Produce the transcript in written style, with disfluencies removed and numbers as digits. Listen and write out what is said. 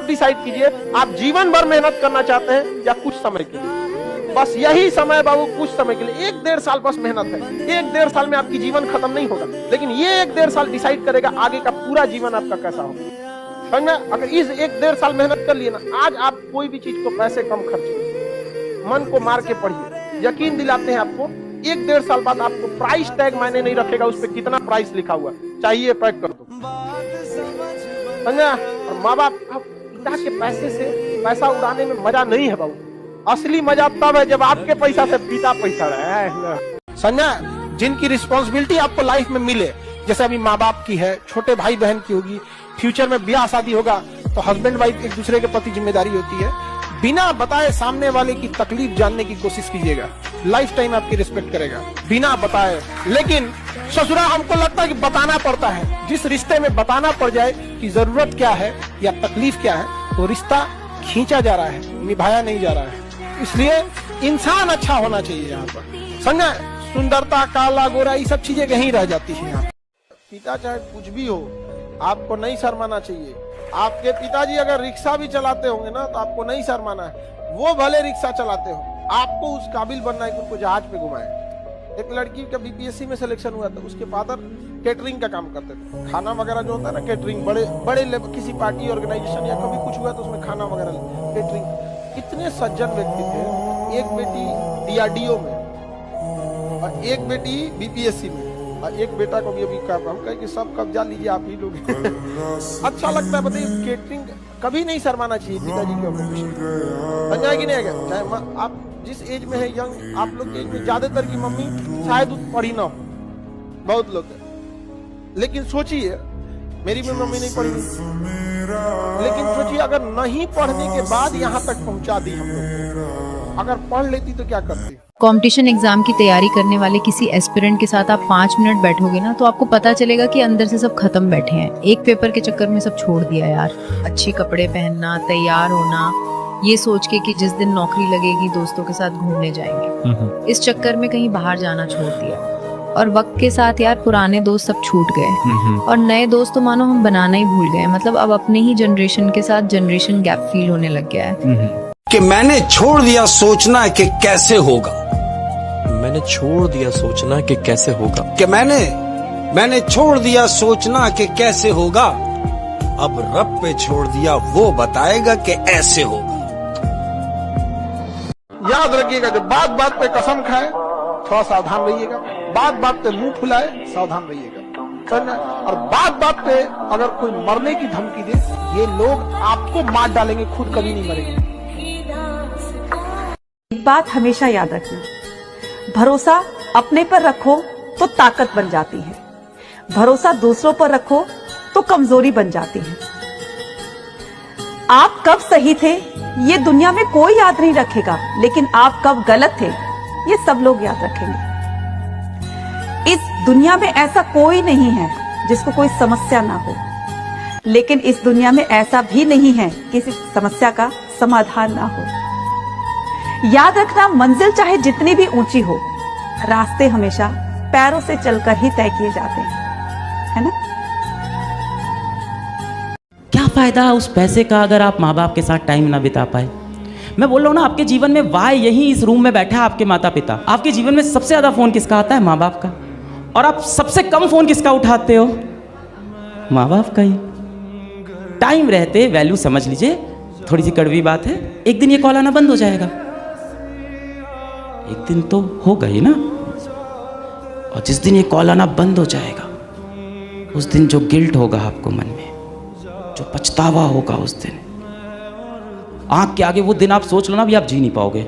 आप डिसाइड कीजिए, आप जीवन भर मेहनत करना चाहते हैं या कुछ समय के लिए। बस यही समय बाबू, कुछ समय के लिए, 1-1.5 साल बस मेहनत है। 1-1.5 साल में आपकी जीवन खत्म नहीं होगा, लेकिन ये 1-1.5 साल डिसाइड करेगा आगे का पूरा जीवन आपका कैसा होगा। समझना, अगर इस 1-1.5 साल मेहनत कर लिए ना, आज आप कोई भी चीज को पैसे कम खर्चिए, मन को मार के पढ़िए, यकीन दिलाते हैं आपको 1-1.5 साल बाद आपको प्राइस टैग मायने नहीं रखेगा, उस पर कितना प्राइस लिखा हुआ, चाहिए पैक कर दो। समझा? और माँ बाप पिता के पैसे से पैसा उड़ाने में मजा नहीं है बाबू, असली मजा तब है जब आपके पैसा से पिता पैसा रहे। समझा? जिनकी रिस्पॉन्सिबिलिटी आपको लाइफ में मिले, जैसे अभी माँ बाप की है, छोटे भाई बहन की होगी, फ्यूचर में ब्याह शादी होगा तो हस्बैंड वाइफ एक दूसरे के प्रति जिम्मेदारी होती है। बिना बताए सामने वाले की तकलीफ जानने की कोशिश कीजिएगा, लाइफ टाइम आपकी रिस्पेक्ट करेगा, बिना बताए। लेकिन ससुरा हमको लगता है कि बताना पड़ता है, जिस रिश्ते में बताना पड़ जाए कि जरूरत क्या है या तकलीफ क्या है, वो रिश्ता खींचा जा रहा है, निभाया नहीं जा रहा है। इसलिए इंसान अच्छा होना चाहिए यहाँ पर। समझा? सुंदरता, काला गोरा, ये सब चीजें कहीं रह जाती है यहाँ। पिता चाहे कुछ भी हो, आपको नहीं शर्माना चाहिए। आपके पिताजी अगर रिक्शा भी चलाते होंगे ना, तो आपको नहीं शर्माना है। वो भले रिक्शा चलाते हो, आपको उस काबिल बनना है कि उनको जहाज पे घुमाए। एक लड़की का बीपीएससी में सिलेक्शन हुआ था, उसके फादर केटरिंग का काम करते थे। खाना वगैरह जो होता है ना, केटरिंग, बड़े किसी पार्टी ऑर्गेनाइजेशन या कभी कुछ हुआ तो उसमें खाना वगैरह केटरिंग। इतने सज्जन व्यक्ति थे। एक बेटी डीआरडीओ में और एक बेटी बीपीएससी में, और एक बेटा को भी अभी हम कहे कि सब कब्जा लीजिए आप ही लोग। अच्छा लगता है, बताइए, केटरिंग कभी नहीं शर्माना चाहिए पिताजी के ऊपर। समझा कि नहीं? चाहे आप जिस एज में है, यंग, आप लोग के एज में ज्यादातर की मम्मी शायद पढ़ी ना हो, बहुत लोग, लेकिन सोचिए, मेरी भी मम्मी नहीं पढ़ी, लेकिन सोचिए अगर नहीं पढ़ने के बाद यहाँ तक पहुंचा दी हम लोग, अगर पढ़ लेती तो क्या करती। कंपटीशन एग्जाम की तैयारी करने वाले किसी एस्पिरेंट के साथ आप 5 मिनट बैठोगे ना, तो आपको पता चलेगा कि अंदर से सब खत्म बैठे हैं। एक पेपर के चक्कर में सब छोड़ दिया यार। अच्छे कपड़े पहनना, तैयार होना, ये सोच के कि जिस दिन नौकरी लगेगी दोस्तों के साथ घूमने जाएंगे, इस चक्कर में कहीं बाहर जाना छोड़ दिया। और वक्त के साथ यार पुराने दोस्त सब छूट गए और नए दोस्त तो मानो हम बनाना ही भूल गए। मतलब अब अपने ही जनरेशन के साथ जनरेशन गैप फील होने लग गया है कि मैंने छोड़ दिया सोचना कि कैसे होगा। मैंने छोड़ दिया सोचना कि कैसे होगा। कि मैंने छोड़ दिया सोचना कि कैसे होगा। अब रब पे छोड़ दिया, वो बताएगा कि ऐसे होगा। याद रखिएगा, जब बात बात पे कसम खाए थोड़ा सावधान रहिएगा, बात बात पे मुंह फुलाए सावधान रहिएगा। और बात बात पे अगर कोई मरने की धमकी दे, ये लोग आपको मार डालेंगे, खुद कभी नहीं मरेंगे। एक बात हमेशा याद रखना, भरोसा अपने पर रखो तो ताकत बन जाती है, भरोसा दूसरों पर रखो तो कमजोरी बन जाती है। आप कब सही थे ये दुनिया में कोई याद नहीं रखेगा, लेकिन आप कब गलत थे ये सब लोग याद रखेंगे। इस दुनिया में ऐसा कोई नहीं है जिसको कोई समस्या ना हो, लेकिन इस दुनिया में ऐसा भी नहीं है कि इस समस्या का समाधान ना हो। याद रखना, मंजिल चाहे जितनी भी ऊंची हो, रास्ते हमेशा पैरों से चलकर ही तय किए जाते हैं, है ना? क्या फायदा उस पैसे का अगर आप माँ बाप के साथ टाइम ना बिता पाए। मैं बोल रहा हूँ ना, आपके जीवन में वाई यही इस रूम में बैठा है आपके माता पिता। आपके जीवन में सबसे ज्यादा फोन किसका आता है? माँ बाप का। और आप सबसे कम फोन किसका उठाते हो? माँ बाप का ही। टाइम रहते वैल्यू समझ लीजिए। थोड़ी सी कड़वी बात है, एक दिन ये कॉल आना बंद हो जाएगा, एक दिन तो होगा ही ना। और जिस दिन ये कॉल आना बंद हो जाएगा, उस दिन जो गिल्ट होगा आपको मन में, जो पछतावा होगा उस दिन, आंख के आगे वो दिन आप सोच लो ना, भी आप जी नहीं पाओगे।